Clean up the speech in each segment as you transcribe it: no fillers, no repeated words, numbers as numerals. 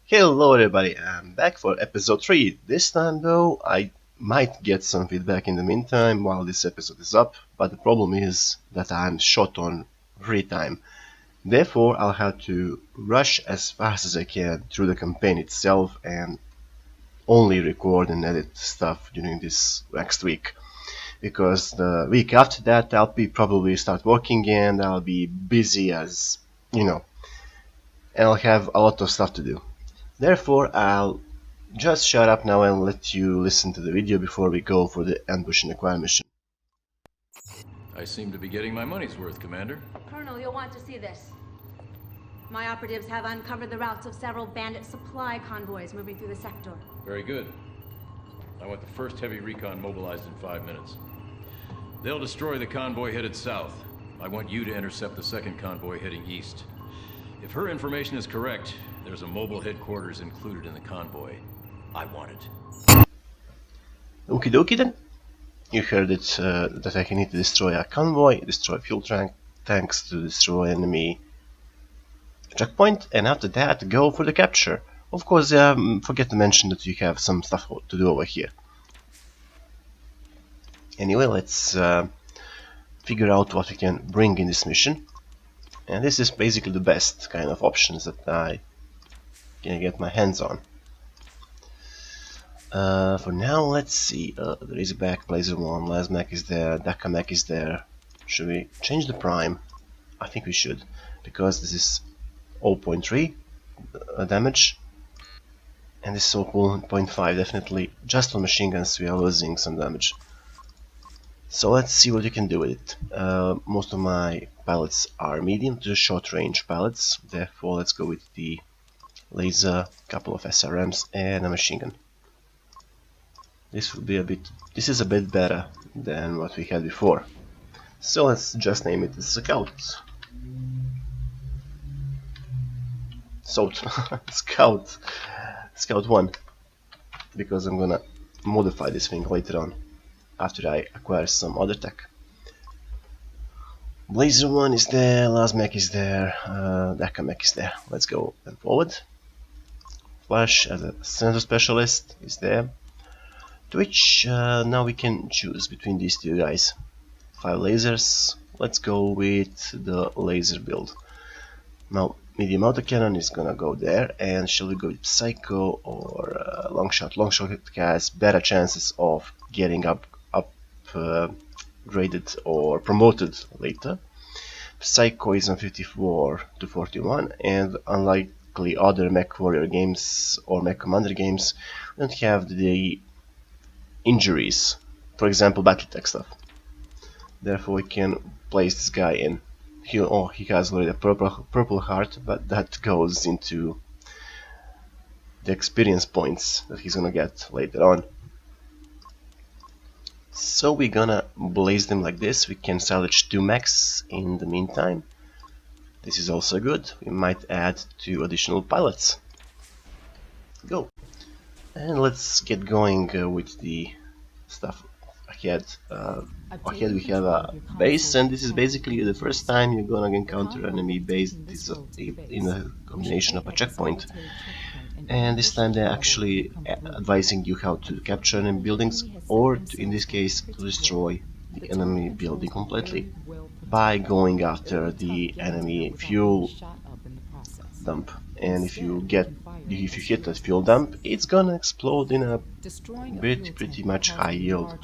Hello everybody, I'm back for episode 3. This time though, I might get some feedback in the meantime while this episode is up, but the problem is that I'm short on free time. Therefore, I'll have to rush as fast as I can through the campaign itself and only record and edit stuff during this next week. Because the week after that, I'll be probably start working and I'll be busy as, and I'll have a lot of stuff to do. Therefore, I'll just shut up now and let you listen to the video before we go for the ambush and acquire mission. I seem to be getting my money's worth, Commander. Colonel, you'll want to see this. My operatives have uncovered the routes of several bandit supply convoys moving through the sector. Very good. I want the first heavy recon mobilized in 5 minutes. They'll destroy the convoy headed south. I want you to intercept the second convoy heading east. If her information is correct, there's a mobile headquarters included in the convoy. I want it. Okie dokie then. You heard it, that I need to destroy a convoy, destroy fuel tanks to destroy enemy checkpoint, and after that go for the capture. Of course, forget to mention that you have some stuff to do over here. Anyway, let's figure out what we can bring in this mission. And this is basically the best kind of options that I can get my hands on. For now, let's see. The Razorback, Blazer 1, Lasmech is there, Daka Mech is there. Should we change the prime? I think we should, because this is 0.3 damage, and this is 0.5 definitely. Just on machine guns we are losing some damage. So let's see what you can do with it. Most of my pilots are medium to short range pilots, therefore let's go with the laser, couple of SRMs and a machine gun. This is a bit better than what we had before. So let's just name it Scout. Scout 1, because I'm gonna modify this thing later on after I acquire some other tech. Blazer 1 is there, Lasmech is there, Daka Mech is there. Let's go and forward. Flash as a sensor specialist is there. Twitch, now we can choose between these two guys. 5 lasers. Let's go with the laser build. Now, medium autocannon is gonna go there, and shall we go with Psycho or Longshot? Longshot has better chances of getting graded or promoted later. Psycho is on 54 to 41, and unlikely other Mech Warrior games or Mech Commander games don't have the injuries, for example Battletech stuff. Therefore we can place this guy in. He has already a purple heart, but that goes into the experience points that he's gonna get later on. So we're gonna blaze them like this. We can salvage 2 mechs in the meantime. This is also good. We might add 2 additional pilots. Go. And let's get going with the stuff ahead. Ahead we have a base, and this is basically the first time you're gonna encounter enemy base in a combination of a checkpoint. And this time they're actually advising you how to capture enemy buildings, or in this case to destroy the enemy building completely by going after the enemy fuel dump. And if you hit that fuel dump, it's gonna explode in a pretty much high yield,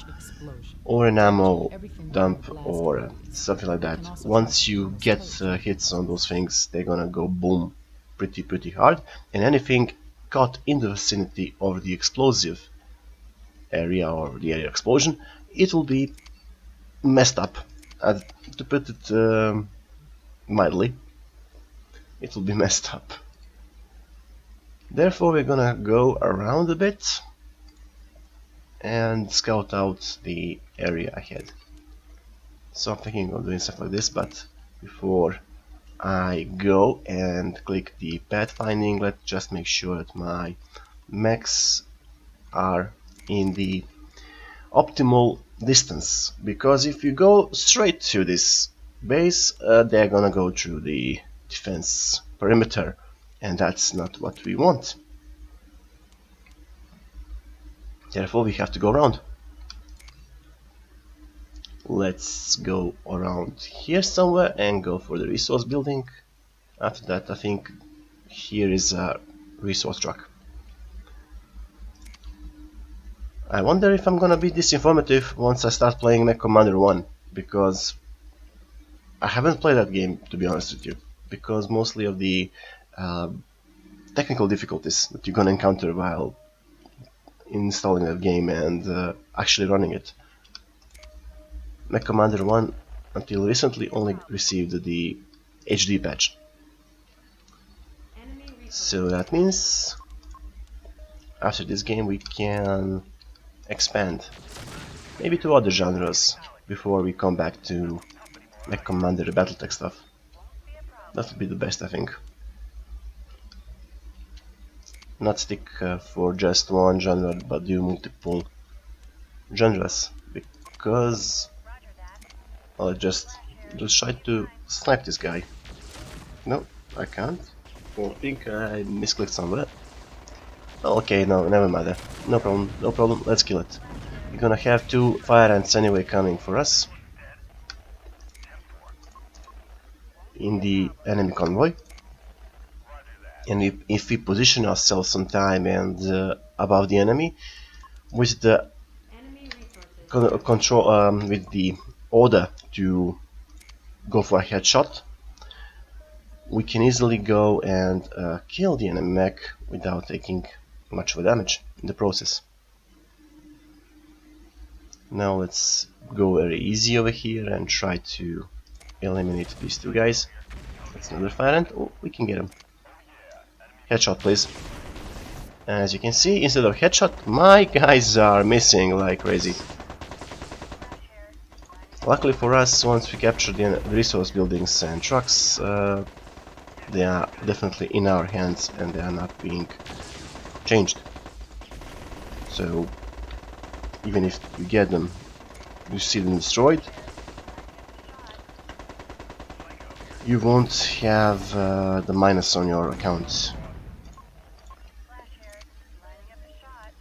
or an ammo dump or something like that. Once you get hits on those things, they're gonna go boom pretty hard, and anything caught in the vicinity of the explosive area or the area explosion, it will be messed up. To put it mildly, it will be messed up. Therefore we're gonna go around a bit and scout out the area ahead. So I'm thinking of doing stuff like this, but before I go and click the pathfinding, let's just make sure that my mechs are in the optimal distance, because if you go straight to this base, they're gonna go through the defense perimeter, and that's not what we want. Therefore, we have to go around. Let's go around here somewhere and go for the resource building. After that, I think here is a resource truck. I wonder if I'm gonna be this informative once I start playing Mech Commander 1, because I haven't played that game, to be honest with you, because mostly of the technical difficulties that you're gonna encounter while installing that game and actually running it. Mech Commander 1 until recently only received the HD patch. So that means after this game we can expand maybe to other genres before we come back to Mech Commander Battletech stuff. That would be the best, I think. Not stick for just one genre but do multiple genres, because I'll just try to snipe this guy. No, I can't. I think I misclicked somewhere. Okay, no, never matter. No problem, no problem, let's kill it. We're gonna have two fire ants anyway coming for us in the enemy convoy. And if we position ourselves some time and above the enemy with the control with the order to go for a headshot, we can easily go and kill the enemy mech without taking much of a damage in the process. Now let's go very easy over here and try to eliminate these two guys. That's another fire ant. Oh, we can get him. Headshot, please. As you can see, instead of headshot, my guys are missing like crazy. Luckily for us, once we capture the resource buildings and trucks, they are definitely in our hands and they are not being changed. So even if you get them, you see them destroyed, you won't have the minus on your account.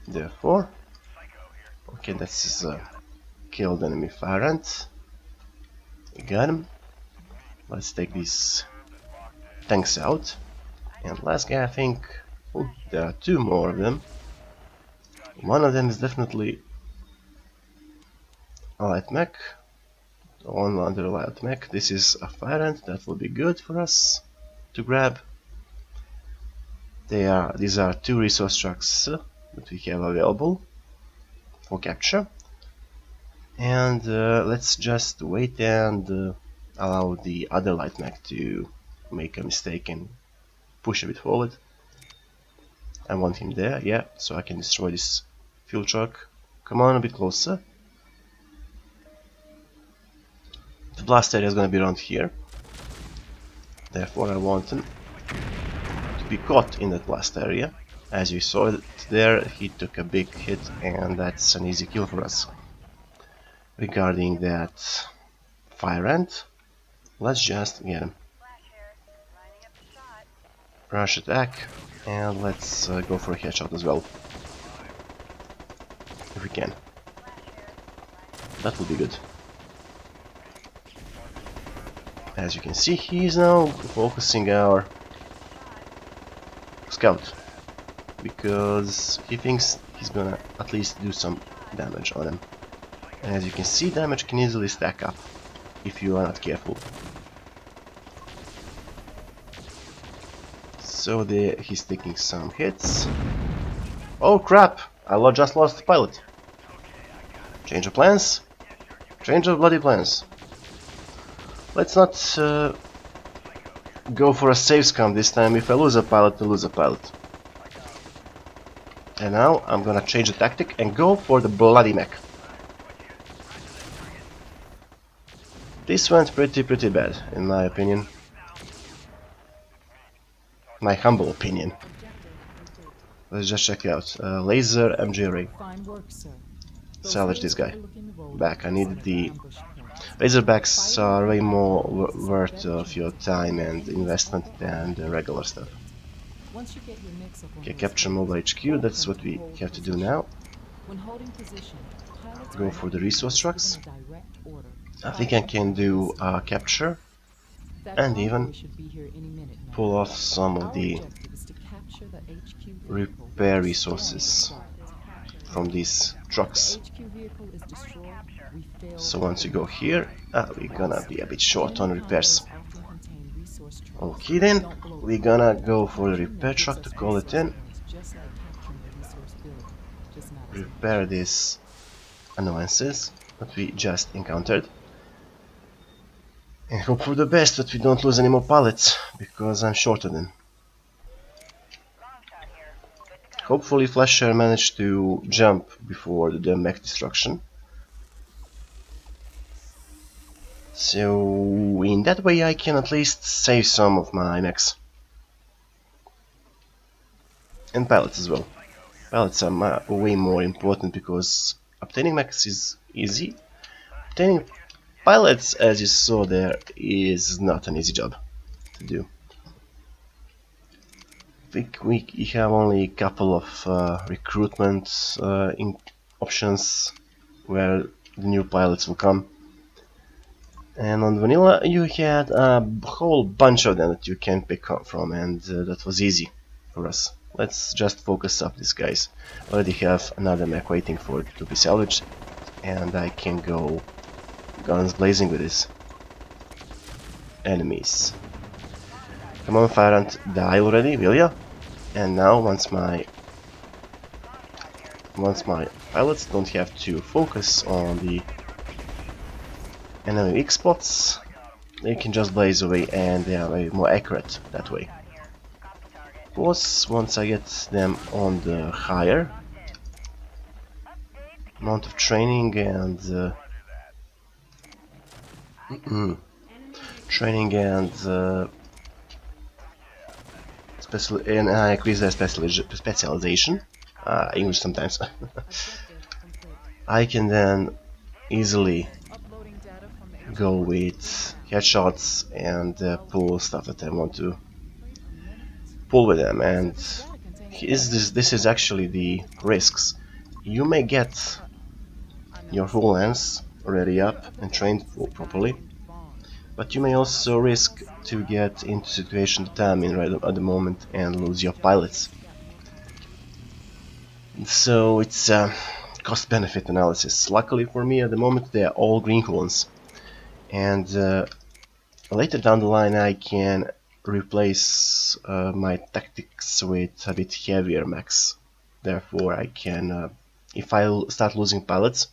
Therefore, okay, that's a killed enemy fire ant. We got him. Let's take these tanks out. And last guy, I think, oh, there are two more of them. One of them is definitely a light mech. One under light mech. This is a fire ant. That will be good for us to grab. These are two resource trucks that we have available for capture. And let's just wait and allow the other light mech to make a mistake and push a bit forward. I want him there, yeah, so I can destroy this fuel truck. Come on, a bit closer. The blast area is gonna be around here. Therefore I want him to be caught in that blast area. As you saw it there, he took a big hit and that's an easy kill for us. Regarding that fire ant, let's just get him. Rush attack, and let's go for a headshot as well. If we can. That will be good. As you can see, he is now focusing our scout, because he thinks he's gonna at least do some damage on him. And as you can see, damage can easily stack up if you are not careful. So there, he's taking some hits. Oh crap! I just lost the pilot. Change of plans. Change of bloody plans. Let's not go for a save scum this time. If I lose a pilot, I lose a pilot. And now I'm gonna change the tactic and go for the bloody mech. This went pretty bad, in my opinion. My humble opinion. Let's just check it out. Laser MG array. Salvage this guy. Back. I need the... Laserbacks are way more worth of your time and investment than the regular stuff. Okay, capture mobile HQ, that's what we have to do now. go for the resource trucks. I think I can do capture and even pull off some of the repair resources from these trucks. So once you go here, we're gonna be a bit short on repairs. Okay then, we're gonna go for the repair truck to call it in. Repair these annoyances that we just encountered. And hope for the best that we don't lose any more pallets, because I'm short of them. Hopefully Flasher managed to jump before the mech destruction. So in that way I can at least save some of my mechs. And pallets as well. Pallets are way more important because obtaining mechs is easy. Obtaining pilots, as you saw there, is not an easy job to do. I think we have only a couple of recruitment options where the new pilots will come. And on vanilla you had a whole bunch of them that you can pick up from, and that was easy for us. Let's just focus up these guys. Already have another mech waiting for it to be salvaged, and I can go guns blazing with these enemies. Come on, fire ant, die already, will ya? And now once my pilots don't have to focus on the enemy weak spots, they can just blaze away and they are way more accurate that way. Of course, once I get them on the higher amount of training and I increase their specialization, English sometimes, I can then easily go with headshots and pull stuff that I want to pull with them. And this is actually the risks. You may get your full lens already up and trained properly, but you may also risk to get into the situation that I'm in right at the moment and lose your pilots. So it's a cost-benefit analysis. Luckily for me at the moment they are all greenhorns, and later down the line I can replace my tactics with a bit heavier mechs. Therefore I can, if I start losing pilots,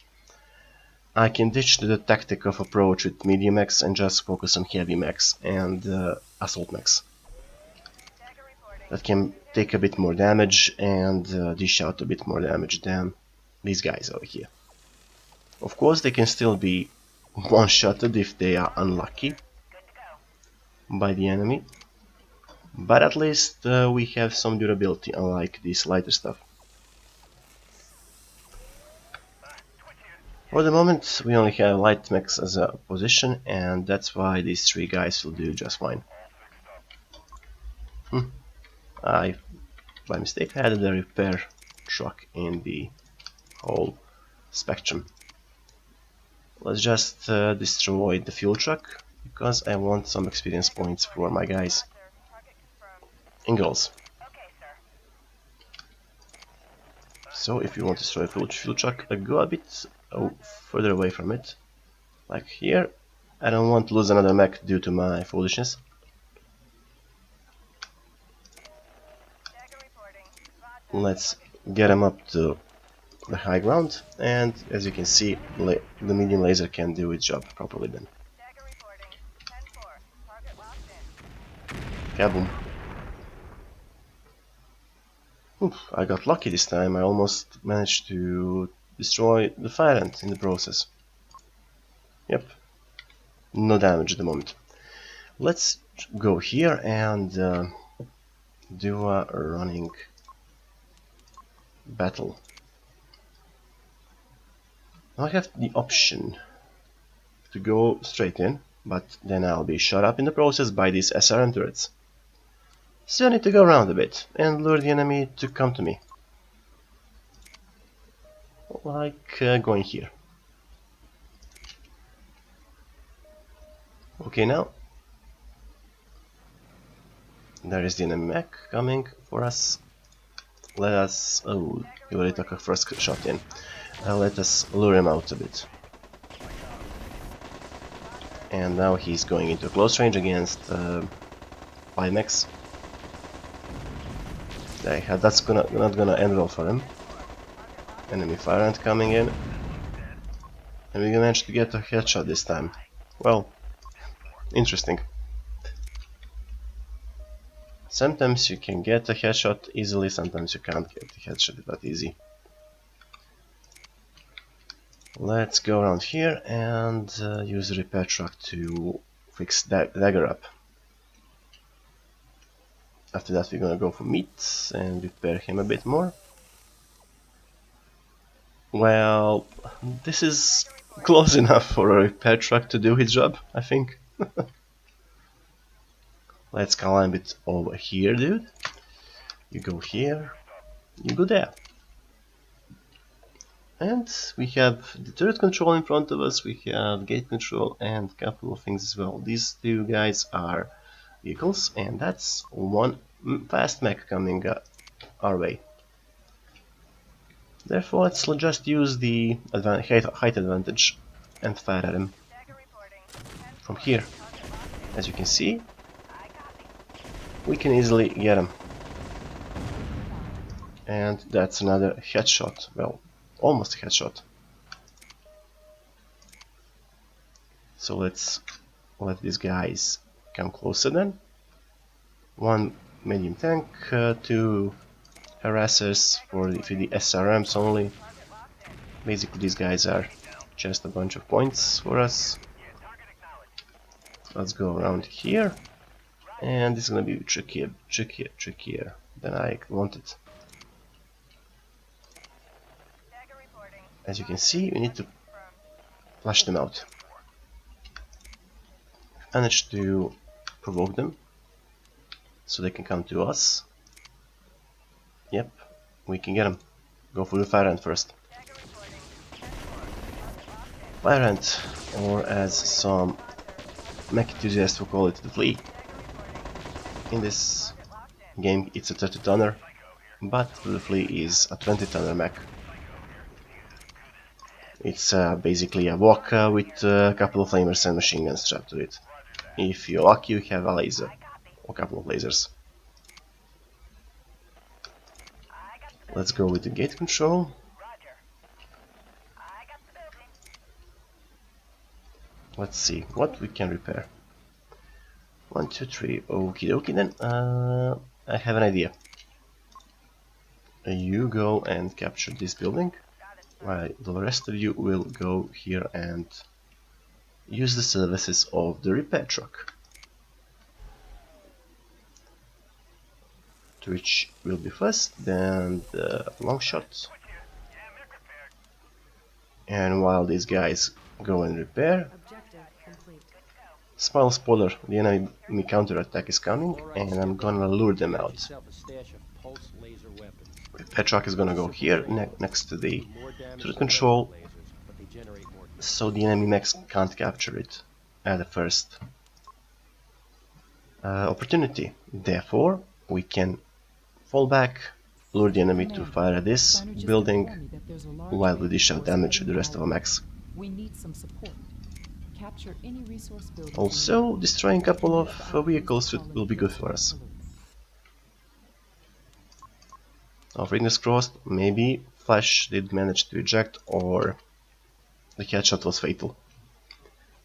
I can ditch the tactic of approach with medium mechs and just focus on heavy mechs and assault mechs. That can take a bit more damage and dish out a bit more damage than these guys over here. Of course they can still be one-shotted if they are unlucky by the enemy, but at least we have some durability, unlike this lighter stuff. For the moment we only have light mechs as a position, and that's why these three guys will do just fine. I, by mistake, added a repair truck in the whole spectrum. Let's just destroy the fuel truck, because I want some experience points for my guys and girls. So if you want to destroy a fuel truck, go a bit further away from it, like here. I don't want to lose another mech due to my foolishness. Let's get him up to the high ground, and as you can see, the medium laser can do its job properly then. Kaboom. Oof, I got lucky this time. I almost managed to destroy the fire ant in the process. Yep, no damage at the moment. Let's go here and do a running battle. Now I have the option to go straight in, but then I'll be shot up in the process by these SRM turrets. So I need to go around a bit and lure the enemy to come to me. like going here. Okay, now there is the enemy mech coming for us. Let us... oh, he already took a first shot in. Let us lure him out a bit. And now he's going into close range against 5 mechs. That's not gonna end well for him. Enemy fire ant coming in. And we managed to get a headshot this time. Well, interesting. Sometimes you can get a headshot easily, sometimes you can't get a headshot that easy. Let's go around here and use the repair truck to fix dagger up. After that we're gonna go for meat and repair him a bit more. Well, this is close enough for a repair truck to do his job, I think. Let's climb it over here, dude. You go here, you go there. And we have the turret control in front of us, we have gate control and a couple of things as well. These two guys are vehicles, and that's one fast mech coming our way. Therefore, let's just use the height advantage and fire at him from here. As you can see, we can easily get him. And that's another headshot. Well, almost a headshot. So let's let these guys come closer then. One medium tank, two harassers for the SRMs only. Basically these guys are just a bunch of points for us. Let's go around here. And this is gonna be trickier than I wanted. As you can see, we need to flush them out. Managed to provoke them so they can come to us. Yep, we can get them. Go for the fire ant first. Fire ant, or as some mech enthusiasts will call it, the flea. In this game it's a 30 tonner, but the flea is a 20 tonner mech. It's basically a walker with a couple of flamers and machine guns strapped to it. If you're lucky, you have a laser, or a couple of lasers. Let's go with the gate control. Let's see what we can repair. 1, 2, 3. Okie dokie then. I have an idea. You go and capture this building, while the rest of you will go here and use the services of the repair truck, which will be first, then the long shot. And while these guys go and repair, small spoiler, the enemy counterattack is coming, and I'm gonna lure them out. Repair truck is gonna go here next to the turret control, so the enemy mechs can't capture it at the first opportunity. Therefore, we can fall back, lure the enemy to fire at this building, while we dish out damage to the rest of our mechs. Also, destroying a couple of vehicles will be good for us. Our fingers crossed, maybe Flash did manage to eject, or the headshot was fatal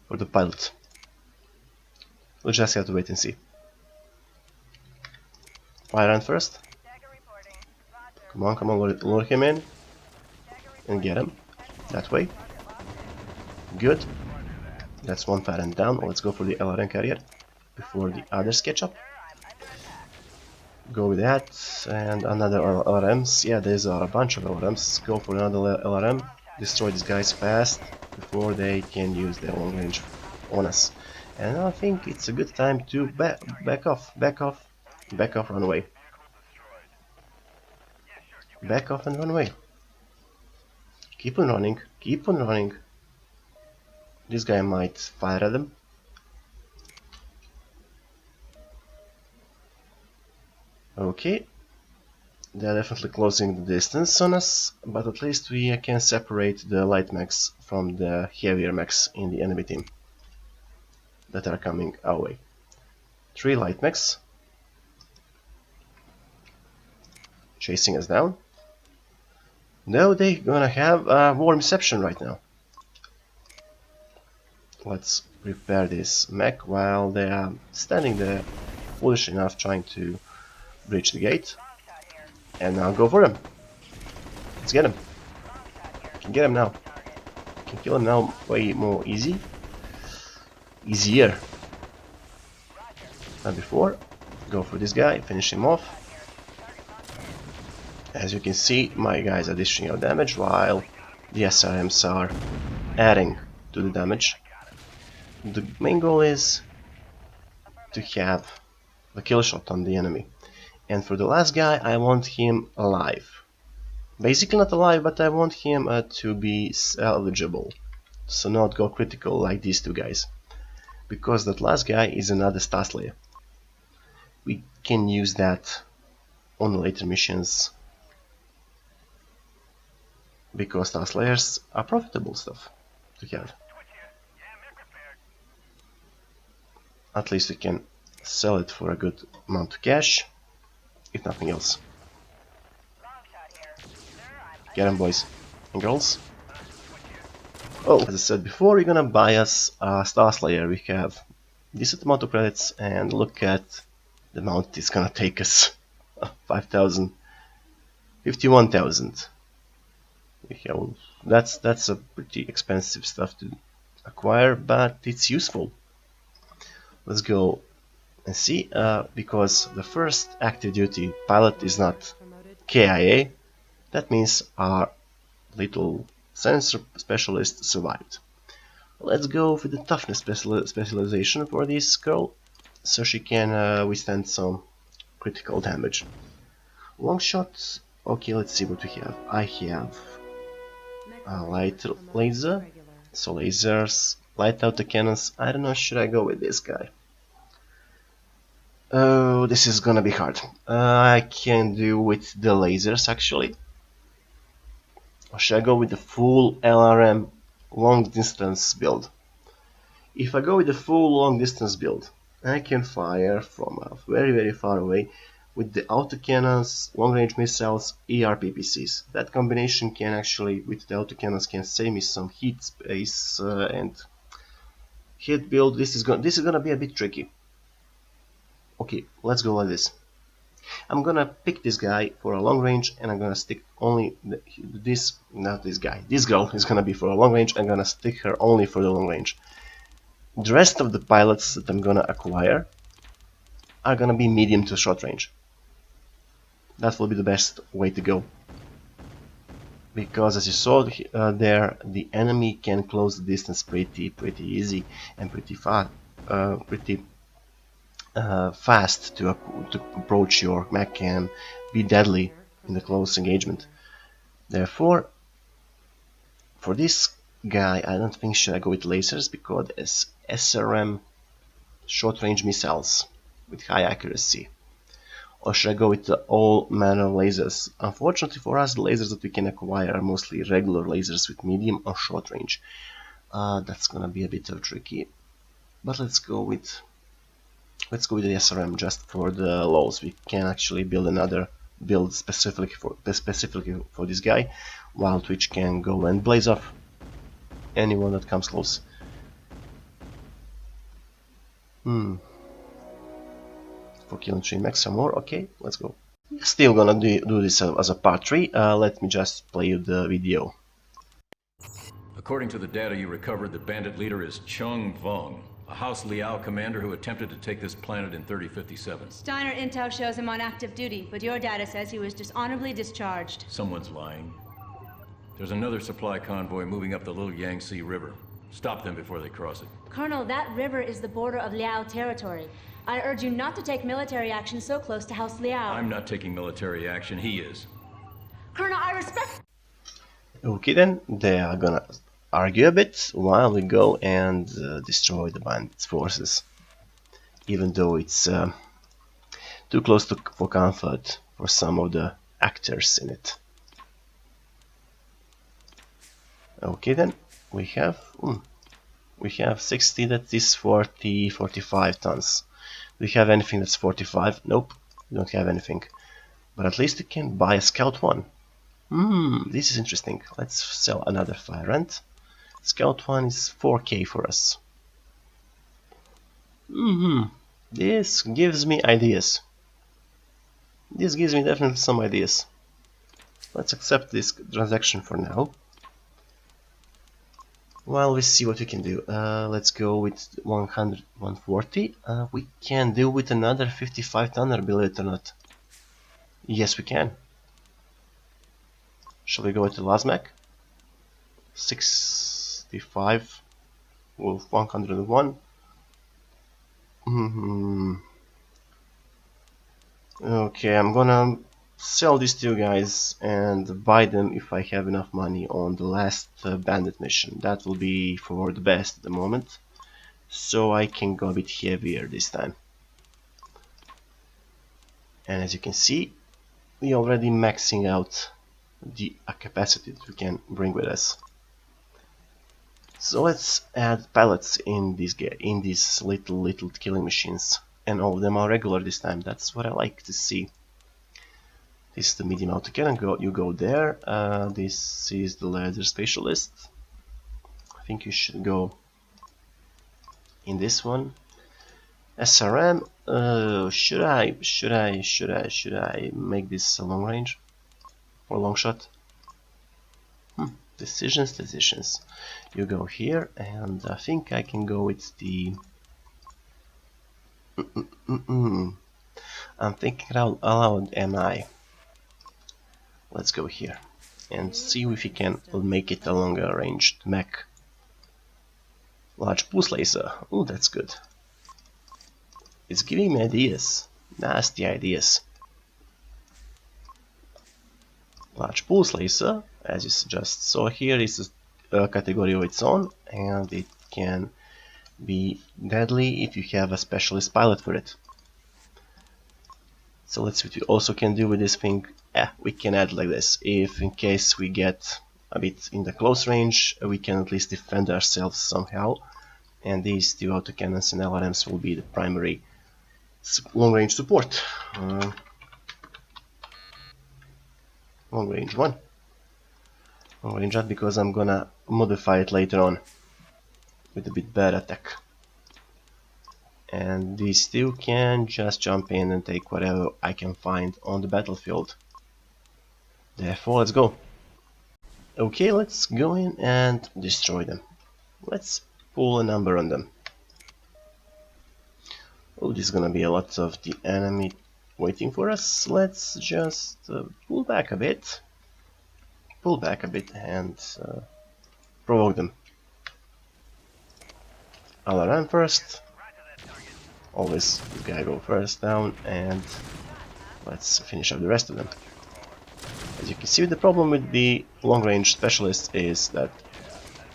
for the pilot. We'll just have to wait and see. Fire ant first. Come on, lure him in and get him that way. Good. That's one fire ant down. Let's go for the LRM carrier before the others catch up. Go with that, and another LRMs. Yeah, there's a bunch of LRMs. Go for another LRM. Destroy these guys fast before they can use their long range on us. And I think it's a good time to back off, run away. Back off and run away. Keep on running, keep on running. This guy might fire at them. Okay. They're definitely closing the distance on us, but at least we can separate the light mechs from the heavier mechs in the enemy team that are coming our way. 3 light mechs chasing us down. No, they're gonna have a warm reception right now. Let's prepare this mech while they are standing there, foolish enough trying to breach the gate. And now go for them. Let's get him. Can get him now. Can kill him now way more easier than before. Go for this guy, finish him off. As you can see, my guys are dishing out damage while the SRMs are adding to the damage. The main goal is to have the kill shot on the enemy. And for the last guy, I want him alive. Basically not alive, but I want him to be salvageable. So not go critical like these 2 guys. Because that last guy is another Star Slayer. We can use that on later missions. Because Star Slayers are profitable stuff to have. At least we can sell it for a good amount of cash. If nothing else. Get 'em, boys and girls. Oh, as I said before, we're gonna buy us a Star Slayer. We have decent amount of credits, and look at the amount it's gonna take us. 5,000, 51,000. That's a pretty expensive stuff to acquire, but it's useful. Let's go and see, because the first active duty pilot is not KIA. That means our little sensor specialist survived. Let's go for the toughness specialization for this girl, so she can withstand some critical damage. Long shots. Okay, let's see what we have. I have a light laser, so lasers, light autocannons. I don't know, should I go with this guy? Oh, this is gonna be hard. I can do with the lasers actually. Or should I go with the full LRM long distance build? If I go with the full long distance build, I can fire from very far away with the autocannons, long range missiles, ERPPCs. That combination can actually, with the autocannons, can save me some heat space and hit build. This is gonna be a bit tricky. Okay, let's go like this. I'm gonna pick this guy for a long range, and I'm gonna stick only this girl is gonna be for a long range. I'm gonna stick her only for the long range. The rest of the pilots that I'm gonna acquire are gonna be medium to short range. That will be the best way to go, because as you saw there, the enemy can close the distance pretty easy and pretty fast to approach your mech and be deadly in the close engagement. Therefore, for this guy, I don't think should I go with lasers, because it's SRM short range missiles with high accuracy. Or should I go with the all manner lasers? Unfortunately for us, the lasers that we can acquire are mostly regular lasers with medium or short range. That's gonna be a bit tricky, but let's go with the SRM just for the lows. We can actually build another build specifically for this guy, while Twitch can go and blaze off anyone that comes close. For killing 3 mechs some more. Okay, let's go. Still gonna do this as a part 3. Let me just play you the video. According to the data you recovered, the bandit leader is Chung Vong, a House Liao commander who attempted to take this planet in 3057. Steiner intel shows him on active duty, but your data says he was dishonorably discharged. Someone's lying. There's another supply convoy moving up the Little Yangtze River. Stop them before they cross it. Colonel, that river is the border of Liao territory. I urge you not to take military action so close to House Liao. I'm not taking military action, he is. Colonel, I respect... Okay then, they are gonna argue a bit while we go and destroy the bandits' forces. Even though it's too close for comfort for some of the actors in it. Okay then, we have 60, that is 40, 45 tons. Do we have anything that's 45? Nope, we don't have anything. But at least we can buy a Scout 1. This is interesting. Let's sell another fire rent. Scout 1 is 4k for us. This gives me ideas. This gives me definitely some ideas. Let's accept this transaction for now. While we see what we can do. Let's go with 100, 140. We can do with another 55 tonner, believe it or not. Yes, we can. Shall we go with the last mech? 65 with 101. Okay, I'm gonna sell these two guys and buy them if I have enough money on the last bandit mission. That will be for the best at the moment, so I can go a bit heavier this time. And as you can see, we already maxing out the capacity that we can bring with us. So let's add pallets in these little killing machines, and all of them are regular this time. That's what I like to see. This is the medium auto cannon. You go there. This is the laser specialist. I think you should go in this one. SRM. Should I make this a long range or long shot? Decisions. You go here, and I think I can go with the. I'm thinking out loud, am I? Let's go here and see if we can make it a longer ranged mech. Large pulse laser. Oh, that's good. It's giving me ideas. Nasty ideas. Large pulse laser, as you just saw here, is a category of its own, and it can be deadly if you have a specialist pilot for it. So let's see what we also can do with this thing. We can add like this. If in case we get a bit in the close range, we can at least defend ourselves somehow. And these two autocannons and LRMs will be the primary long range support. Long range 1. Long range 1 because I'm gonna modify it later on with a bit better attack. And these two can just jump in and take whatever I can find on the battlefield. Therefore, let's go. Okay, let's go in and destroy them. Let's pull a number on them. Oh, there's gonna be a lot of the enemy waiting for us. Let's just pull back a bit. And provoke them. I'll run first. Always this guy go first down, and let's finish up the rest of them. As you can see, the problem with the long-range specialist is that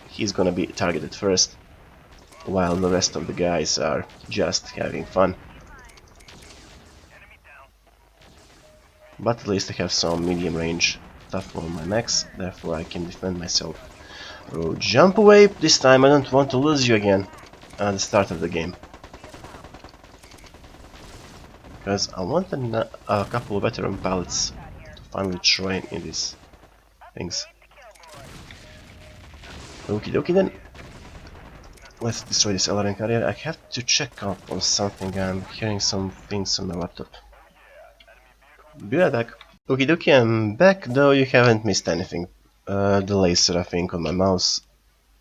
he's gonna be targeted first, while the rest of the guys are just having fun. But at least I have some medium range stuff on my mechs, therefore I can defend myself. Oh, jump away! This time I don't want to lose you again at the start of the game. Because I want a couple of veteran pallets to finally train in these things. Okie dokie then. Let's destroy this LRN carrier. I have to check up on something. I'm hearing some things on my laptop. Be right back. Okie dokie, I'm back, though you haven't missed anything. The laser, I think, on my mouse.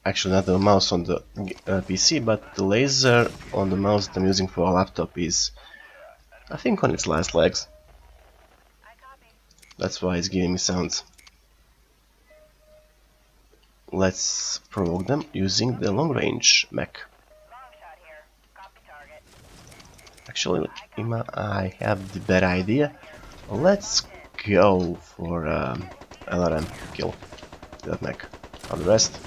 Actually, not the mouse on the PC, but the laser on the mouse that I'm using for a laptop is, I think, on its last legs. That's why it's giving me sounds. Let's provoke them using the long range mech. Actually, I have the better idea. Let's go for LRM kill. that mech. All the rest,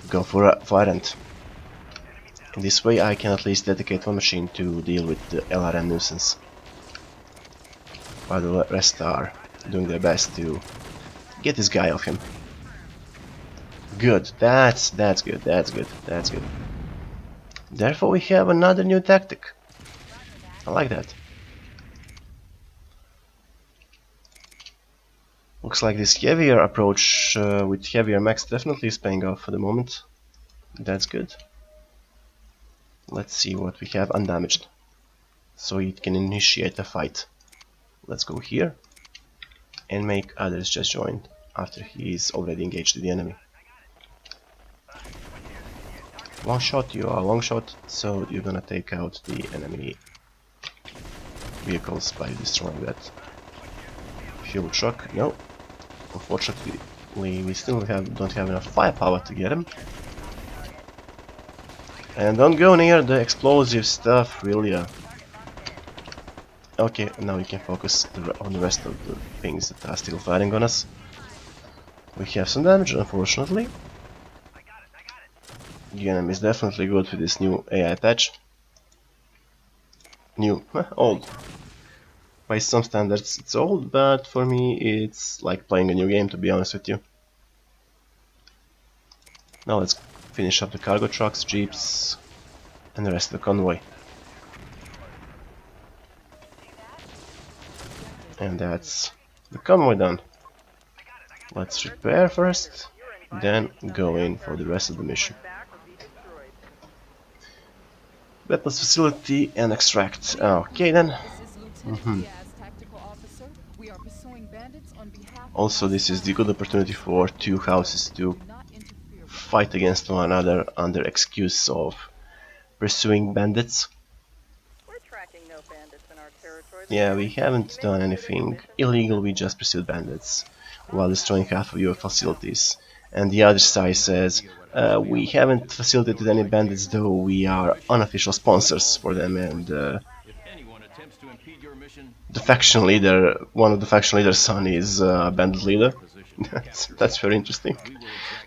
go for a fire end. In this way I can at least dedicate one machine to deal with the LRM nuisance, while the rest are doing their best to get this guy off him. Good, that's good, that's good, that's good. Therefore we have another new tactic. I like that. Looks like this heavier approach with heavier mechs definitely is paying off for the moment. That's good. Let's see what we have undamaged, so it can initiate a fight. Let's go here and make others just join after he's already engaged with the enemy. Long shot, you are long shot, so you're gonna take out the enemy vehicles by destroying that fuel truck. No, unfortunately we still don't have enough firepower to get him. And don't go near the explosive stuff, really. Okay, now we can focus on the rest of the things that are still fighting on us. We have some damage, unfortunately. The enemy is definitely good with this new AI patch. New, old. By some standards it's old, but for me it's like playing a new game, to be honest with you. Now let's finish up the cargo trucks, jeeps, and the rest of the convoy. And that's the convoy done. Let's repair first, then go in for the rest of the mission. Weapons facility and extract. Okay then. Also, this is the good opportunity for two houses to fight against one another under excuse of pursuing bandits. Yeah, we haven't done anything illegal, we just pursued bandits while destroying half of your facilities. And the other side says, we haven't facilitated any bandits, though we are unofficial sponsors for them, and the faction leader, one of the faction leader's son is a bandit leader. That's very interesting.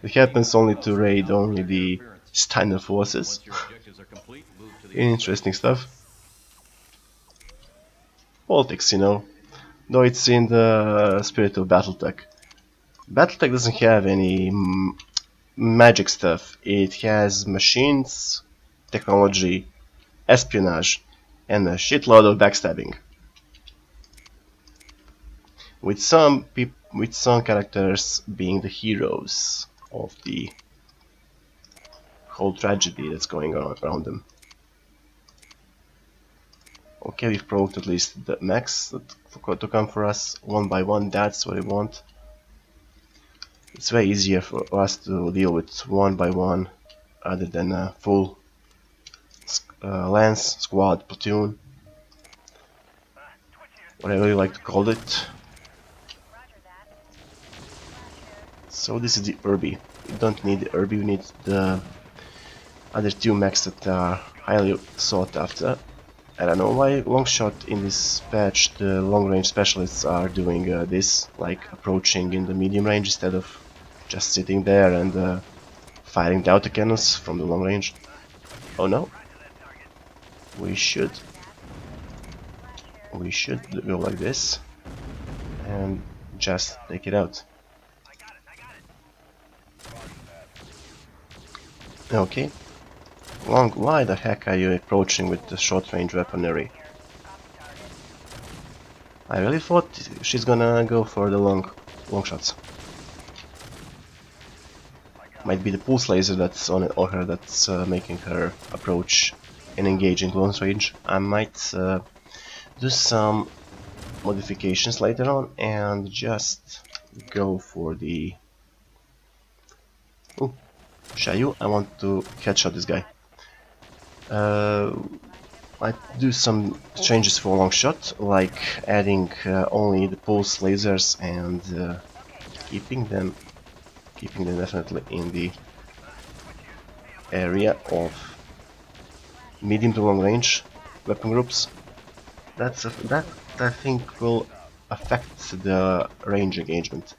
It happens only to raid only the Steiner forces. Interesting stuff. Politics, you know, though it's in the spirit of Battletech. Battletech doesn't have any magic stuff. It has machines, technology, espionage, and a shitload of backstabbing. With some characters being the heroes of the whole tragedy that's going on around them. Okay, we've provoked at least the mechs to come for us one by one. That's what we want. It's way easier for us to deal with one by one other than a full lance, squad, platoon, whatever you like to call it. So this is the Irby. You don't need the Irby, you need the other two mechs that are highly sought after. I don't know why Longshot in this patch, the long range specialists are doing this, like approaching in the medium range instead of just sitting there and firing the autocannons from the long range. Oh no, we should go like this and just take it out. Okay. Long, why the heck are you approaching with the short-range weaponry? I really thought she's gonna go for the long shots. Might be the pulse laser that's on her that's making her approach and engage in close range. I might do some modifications later on and just go for the... Ooh, Shayu, I want to headshot this guy. I do some changes for long shot, like adding only the pulse lasers and keeping them definitely in the area of medium to long range weapon groups. That I think will affect the range engagement.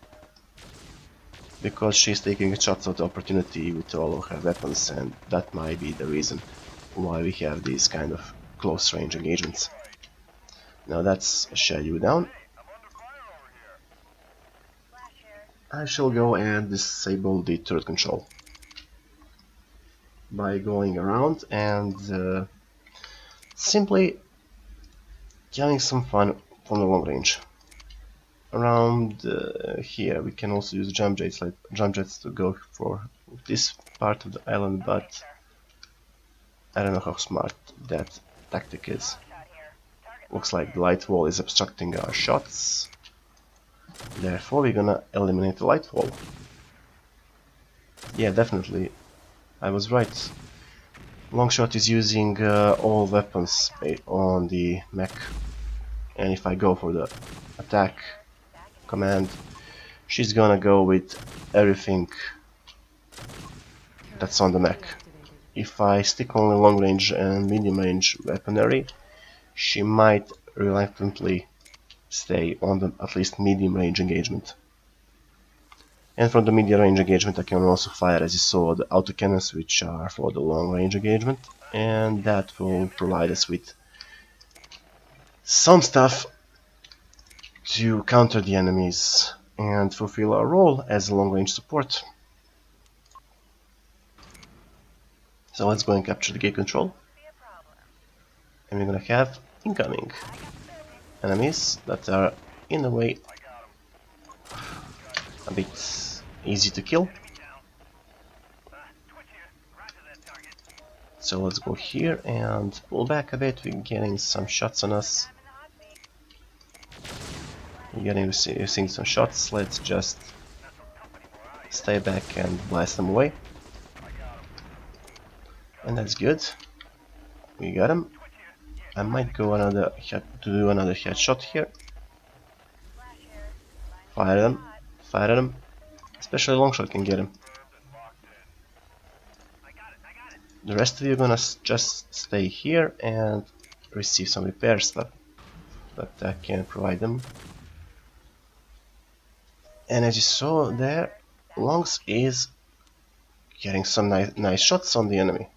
because she's taking shots at the opportunity with all of her weapons, and that might be the reason why we have these kind of close range engagements. Now that's shut you down. I shall go and disable the turret control by going around and simply having some fun from the long range. Around here we can also use jump jets to go for this part of the island, but I don't know how smart that tactic is. Looks like the light wall is obstructing our shots, therefore we're gonna eliminate the light wall. Yeah, definitely, I was right. Longshot is using all weapons on the mech, and if I go for the attack command, she's gonna go with everything that's on the mech. If I stick only long range and medium range weaponry, she might reluctantly stay on the at least medium range engagement. And from the medium range engagement I can also fire, as you saw, the autocannons, which are for the long range engagement, and that will provide us with some stuff to counter the enemies and fulfill our role as a long range support. So let's go and capture the gate control, and we're gonna have incoming enemies that are in a way a bit easy to kill. So let's go here and pull back a bit. We're getting some shots on us. We're seeing some shots. Let's just stay back and blast them away. And that's good. We got him. I might go to do another headshot here. Fire at him. Fire at him. Especially longshot can get him. The rest of you are gonna just stay here and receive some repair stuff that I can provide them. And as you saw there, Longs is getting some nice shots on the enemy.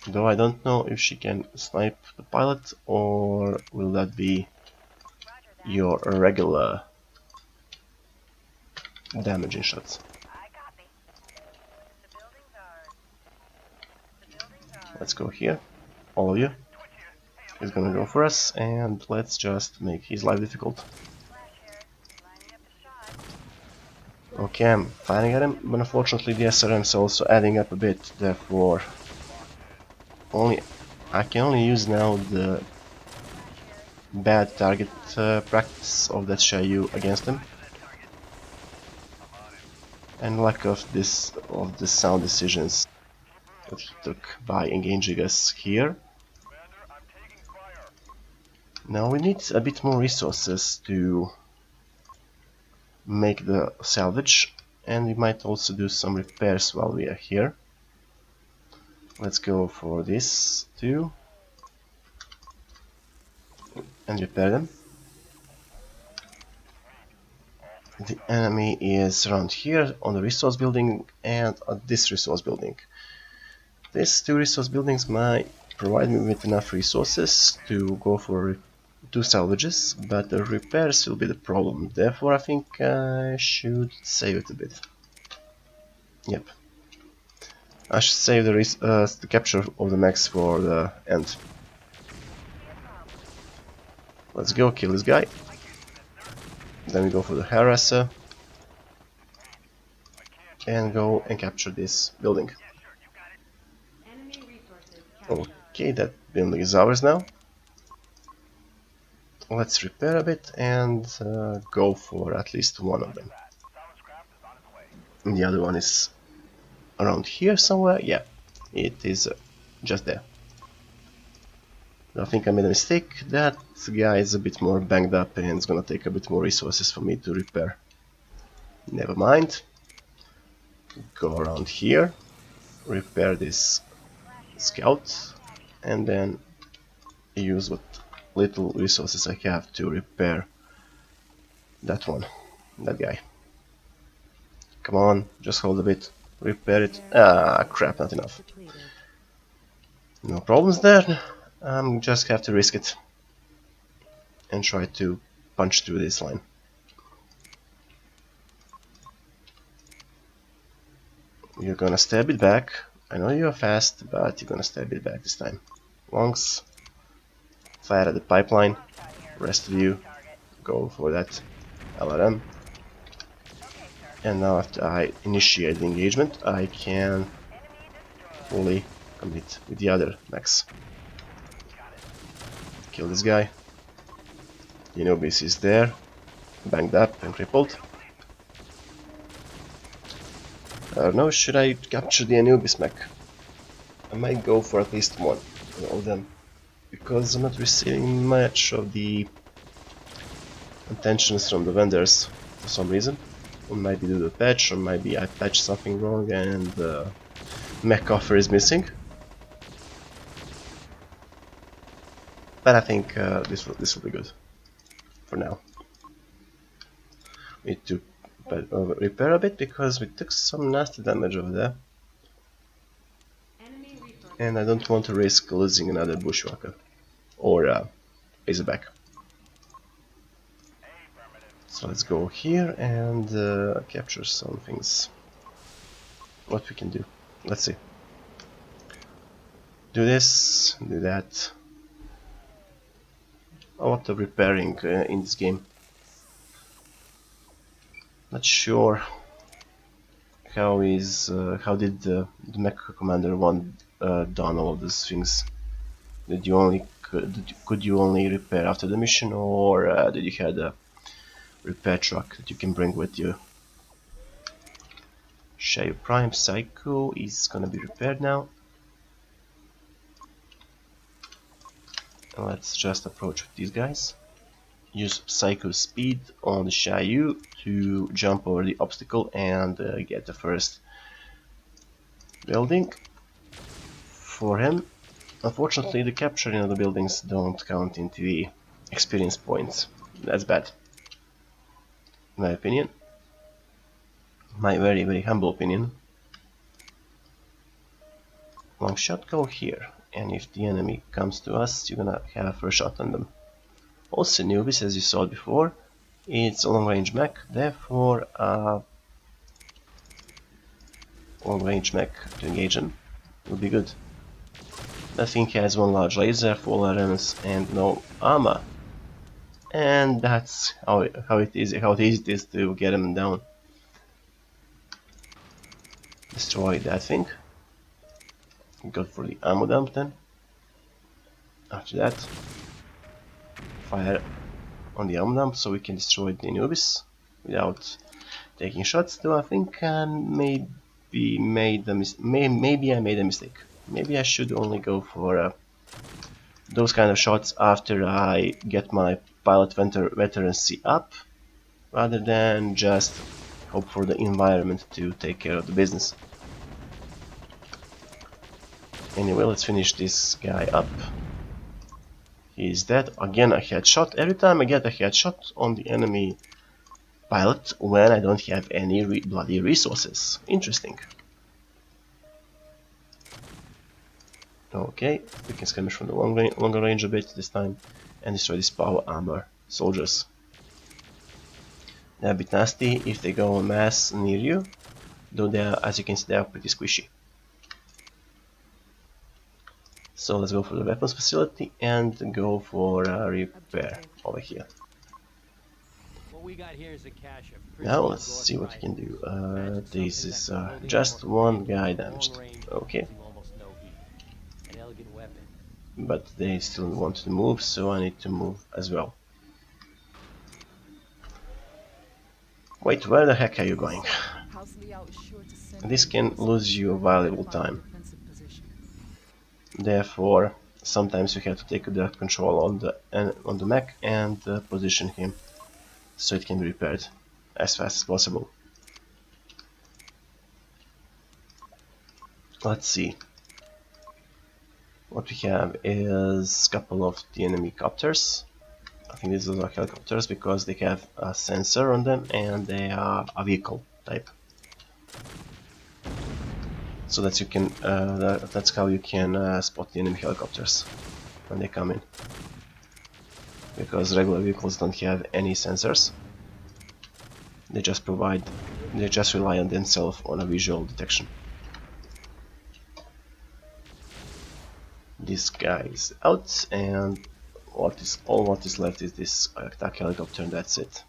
Though I don't know if she can snipe the pilot, or will that be your regular damaging shots. Let's go here, all of you. He's gonna go for us, and let's just make his life difficult. Okay, I'm firing at him, but unfortunately the SRM is also adding up a bit, therefore I can only use now the bad target practice of that Shayu against him, and lack of the sound decisions that he took by engaging us here. Now we need a bit more resources to make the salvage, and we might also do some repairs while we are here. Let's go for this too and repair them. The enemy is around here on the resource building and at this resource building. These two resource buildings might provide me with enough resources to go for 2 salvages, but the repairs will be the problem. Therefore I think I should save it a bit. Yep. I should save the capture of the mechs for the end. Let's go kill this guy. Then we go for the harasser and go and capture this building. Okay, that building is ours now. Let's repair a bit and go for at least one of them. And the other one is around here somewhere. Yeah, it is just there. I think I made a mistake. That guy is a bit more banged up and it's gonna take a bit more resources for me to repair. Never mind. Go around here, repair this scout, and then use what little resources I have to repair that one. That guy. Come on, just hold a bit. Repair it. Ah, crap, not enough. No problems there. Just have to risk it. And try to punch through this line. You're gonna stay a bit back. I know you're fast, but you're gonna stay a bit back this time. Longs. Fire at the pipeline. Rest of you, go for that LRM. And now after I initiate the engagement, I can fully commit with the other mechs. Kill this guy. The Anubis is there, banged up and crippled. I don't know, should I capture the Anubis mech? I might go for at least one of them, because I'm not receiving much of the attentions from the vendors for some reason. Or might be due to the patch, or maybe I patched something wrong and the mech offer is missing. But I think this will be good for now. We need to repair a bit because we took some nasty damage over there. And I don't want to risk losing another bushwhacker or razorback. So let's go here and capture some things. What we can do. Let's see. Do this, do that. A lot of repairing in this game. Not sure how did the Mech Commander one done all of these things. Did you only could you only repair after the mission, or did you have a repair truck that you can bring with you? Shayo Prime Psycho is gonna be repaired now. And let's just approach with these guys. Use Psycho Speed on the Shayu to jump over the obstacle and get the first building for him. Unfortunately, the capturing of the buildings don't count into the experience points. That's bad, in my opinion. My very, very humble opinion. Long shot, go here, and if the enemy comes to us, you're gonna have a first shot on them. Also, Nubis, as you saw before, it's a long range mech, therefore long range mech to engage him will be good. That thing has one large laser, 4 LRMs, and no armor. And that's how easy it is to get him down. Destroy that thing. Go for the ammo dump then. After that, fire on the ammo dump so we can destroy the Anubis without taking shots. Though I think I maybe I made a mistake. Maybe I should only go for those kind of shots after I get my pilot veterancy up, rather than just hope for the environment to take care of the business. Anyway, let's finish this guy up. He's dead. Again, a headshot. Every time I get a headshot on the enemy pilot when I don't have any bloody resources. Interesting. Okay, we can skirmish from the longer range a bit this time and destroy these power armor soldiers. They're a bit nasty if they go en masse near you, though they are, as you can see, they are pretty squishy. So let's go for the weapons facility and go for repair over here. Now let's see what we can do. This is just one guy damaged. Okay. But they still want to move, so I need to move as well. Wait, where the heck are you going? This can lose you valuable time. Therefore, sometimes you have to take the control on the mech and position him so it can be repaired as fast as possible. Let's see. What we have is a couple of the enemy copters I think these are helicopters because they have a sensor on them and they are a vehicle type. So that you can, that's how you can spot the enemy helicopters when they come in. Because regular vehicles don't have any sensors. They just rely on themselves on a visual detection. This guy is out, and what is left is this attack helicopter, and that's it.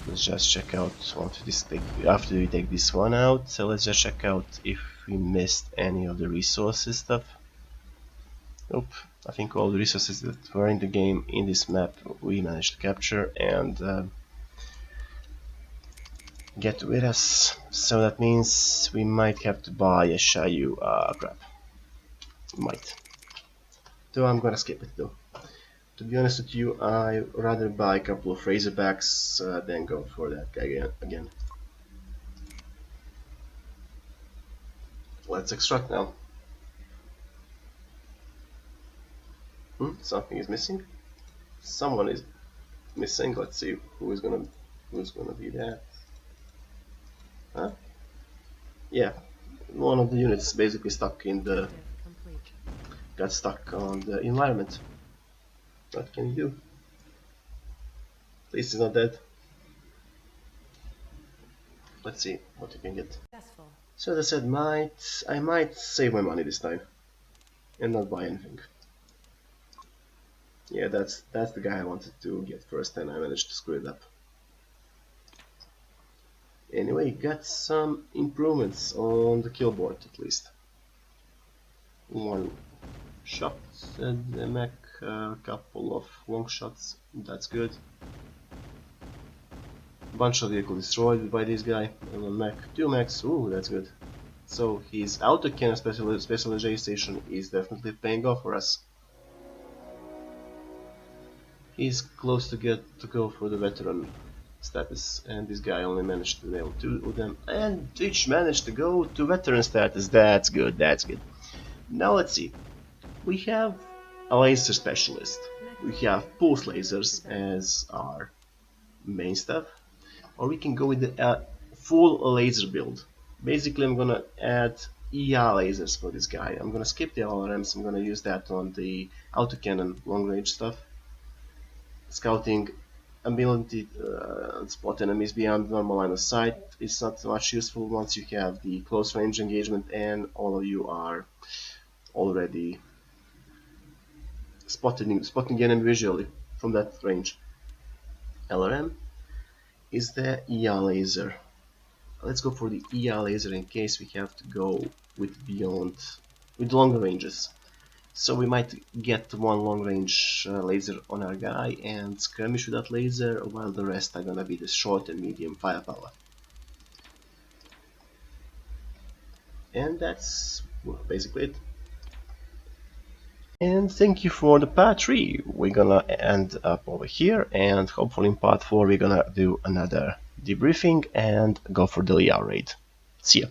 Let's just check out after we take this one out. So let's just check out if we missed any of the resources stuff. Nope. I think all the resources that were in the game in this map we managed to capture and get with us. So that means we might have to buy a Shayu crap. Might. Though I'm gonna skip it though. To be honest with you, I'd rather buy a couple of Razorbacks than go for that guy again. Let's extract now. Something is missing. Someone is missing. Let's see who's gonna be that. Huh? Yeah, one of the units basically got stuck on the environment. What can you do? At least he's not dead. Let's see what you can get. So as I said, I might save my money this time and not buy anything. Yeah, that's the guy I wanted to get first, and I managed to screw it up. Anyway, got some improvements on the kill board at least. One shot at the mech, a couple of long shots, that's good. Bunch of vehicles destroyed by this guy, and one mech, 2 mechs, ooh, that's good. So his autocannon specialization is definitely paying off for us. He's close to go for the veteran status, and this guy only managed to nail 2 of them, and each managed to go to veteran status. That's good, that's good. Now let's see. We have a laser specialist. We have pulse lasers as our main stuff, or we can go with the full laser build. Basically, I'm gonna add ER lasers for this guy. I'm gonna skip the LRMs. I'm gonna use that on the autocannon long range stuff. Scouting ability spot enemies beyond normal line of sight is not much useful once you have the close range engagement and all of you are already spotting the enemy visually from that range. LRM is the ER laser. Let's go for the ER laser in case we have to go with longer ranges. So we might get one long range laser on our guy and skirmish with that laser, while the rest are gonna be the short and medium firepower. And that's basically it. And thank you for the part 3. We're gonna end up over here, and hopefully in part 4 we're gonna do another debriefing and go for the ER raid. See ya.